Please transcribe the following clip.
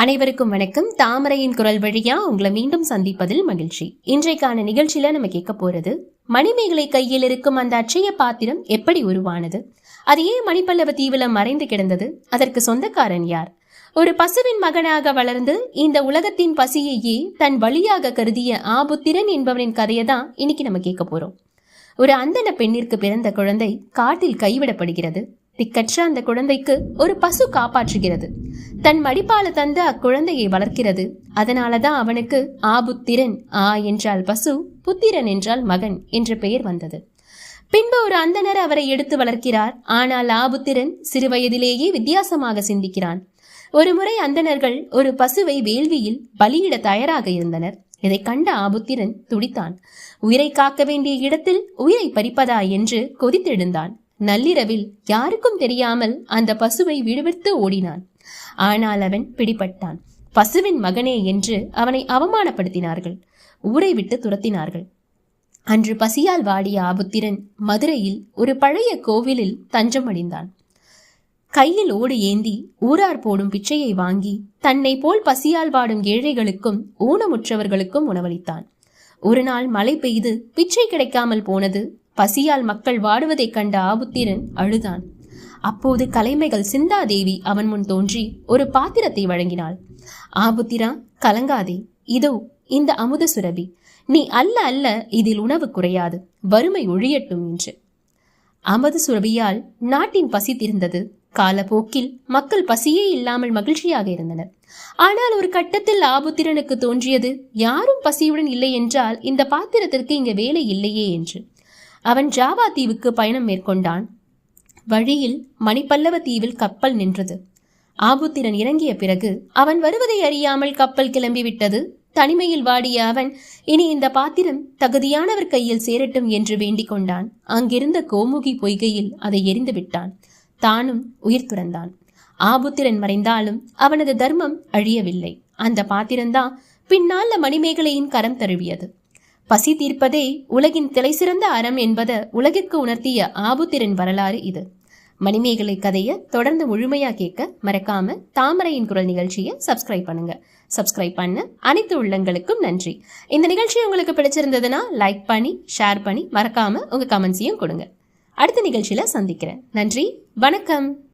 அனைவருக்கும் வணக்கம். தாமரையின் குரல் வழியா உங்களை மீண்டும் சந்திப்பதில் மகிழ்ச்சி. இன்றைக்கான நிகழ்ச்சியில நம்ம கேட்க போறது, மணிமேகலை கையில் இருக்கும் அந்த அட்சய பாத்திரம் எப்படி உருவானது, அது ஏன் மணிப்பல்லவ தீவுல மறைந்து கிடந்தது, அதற்கு சொந்தக்காரன் யார், ஒரு பசுவின் மகனாக வளர்ந்து இந்த உலகத்தின் பசியையே தன் வழியாக கருதிய ஆபுத்திரன் என்பவனின் கதையை தான் இன்னைக்கு நம்ம கேட்க போறோம். ஒரு அந்தன பெண்ணிற்கு பிறந்த குழந்தை காட்டில் கைவிடப்படுகிறது. திக்கற்ற அந்த குழந்தைக்கு ஒரு பசு காப்பாற்றுகிறது. தன் மடிப்பால தந்து அக்குழந்தையை வளர்க்கிறது. அதனாலதான் அவனுக்கு ஆபுத்திரன், ஆ என்றால் பசு, புத்திரன் என்றால் மகன் என்ற பெயர் வந்தது. பின்பு ஒரு அந்தனர் அவரை எடுத்து வளர்க்கிறார். ஆனால் ஆபுத்திரன் சிறு வயதிலேயே வித்தியாசமாக சிந்திக்கிறான். ஒரு முறை அந்தணர்கள் ஒரு பசுவை வேள்வியில் பலியிட தயாராக இருந்தனர். இதை கண்ட ஆபுத்திரன் துடித்தான். உயிரை காக்க வேண்டிய இடத்தில் உயிரை பறிப்பதா என்று கொதித்தெழுந்தான். நள்ளிரவில் யாருக்கும் தெரியாமல் அந்த பசுவை விடுவித்து ஓடினான். ஆனால் அவன் பிடிபட்டான். பசுவின் மகனே என்று அவனை அவமானப்படுத்தினார்கள். ஊரை விட்டு துரத்தினார்கள். அன்று பசியால் வாடிய ஆபுத்திரன் மதுரையில் ஒரு பழைய கோவிலில் தஞ்சம் அடைந்தான். கையில் ஓடு ஏந்தி ஊரார் போடும் பிச்சையை வாங்கி தன்னை போல் பசியால் வாடும் ஏழைகளுக்கும் ஊனமுற்றவர்களுக்கும் உணவளித்தான். ஒரு நாள் மழை பெய்து பிச்சை கிடைக்காமல் போனது. பசியால் மக்கள் வாடுவதைக் கண்ட ஆபுத்திரன் அழுதான். அப்போது கலைமைகள் சிந்தாதேவி அவன் முன் தோன்றி ஒரு பாத்திரத்தை வழங்கினாள். ஆபுத்திரா, கலங்காதே, இதோ இந்த அமுத சுரபி, நீ அல்ல அல்ல இதில் உணவு குறையாது, வறுமை ஒழியட்டும் என்று. அமுத சுரபியால் நாட்டின் பசி தீர்ந்தது. காலப்போக்கில் மக்கள் பசியே இல்லாமல் மகிழ்ச்சியாக இருந்தனர். ஆனால் ஒரு கட்டத்தில் ஆபுத்திரனுக்கு தோன்றியது, யாரும் பசியுடன் இல்லை என்றால் இந்த பாத்திரத்திற்கு இங்க வேலை இல்லையே என்று. அவன் ஜாவா தீவுக்கு பயணம் மேற்கொண்டான். வழியில் மணிப்பல்லவ தீவில் கப்பல் நின்றது. ஆபுத்திரன் இறங்கிய பிறகு அவன் வருவதை அறியாமல் கப்பல் கிளம்பிவிட்டது. தனிமையில் வாடிய அவன் இனி இந்த பாத்திரம் தகுதியானவர் கையில் சேரட்டும் என்று வேண்டிக் கொண்டான். அங்கிருந்த கோமுகி பொய்கையில் அதை எரிந்து விட்டான். தானும் உயிர் துறந்தான். ஆபுத்திரன் மறைந்தாலும் அவனது தர்மம் அழியவில்லை. அந்த பாத்திரம்தான் பின்னால மணிமேகலையின் கரம் தழுவியது. பசி தீர்ப்பதே உலகின் தலை சிறந்த அறம் என்பதை உலகிற்கு உணர்த்திய ஆபுத்திரன் வரலாறு இது. மணிமேகலை கதையை தொடர்ந்து முழுமையா கேட்க மறக்காம தாமரையின் குரல் நிகழ்ச்சியை சப்ஸ்கிரைப் பண்ணுங்க. சப்ஸ்கிரைப் பண்ண அனைத்து உள்ளங்களுக்கும் நன்றி. இந்த நிகழ்ச்சி உங்களுக்கு பிடிச்சிருந்ததுன்னா லைக் பண்ணி ஷேர் பண்ணி மறக்காம உங்க கமெண்ட்ஸையும் கொடுங்க. அடுத்த நிகழ்ச்சியில சந்திக்கிறேன். நன்றி, வணக்கம்.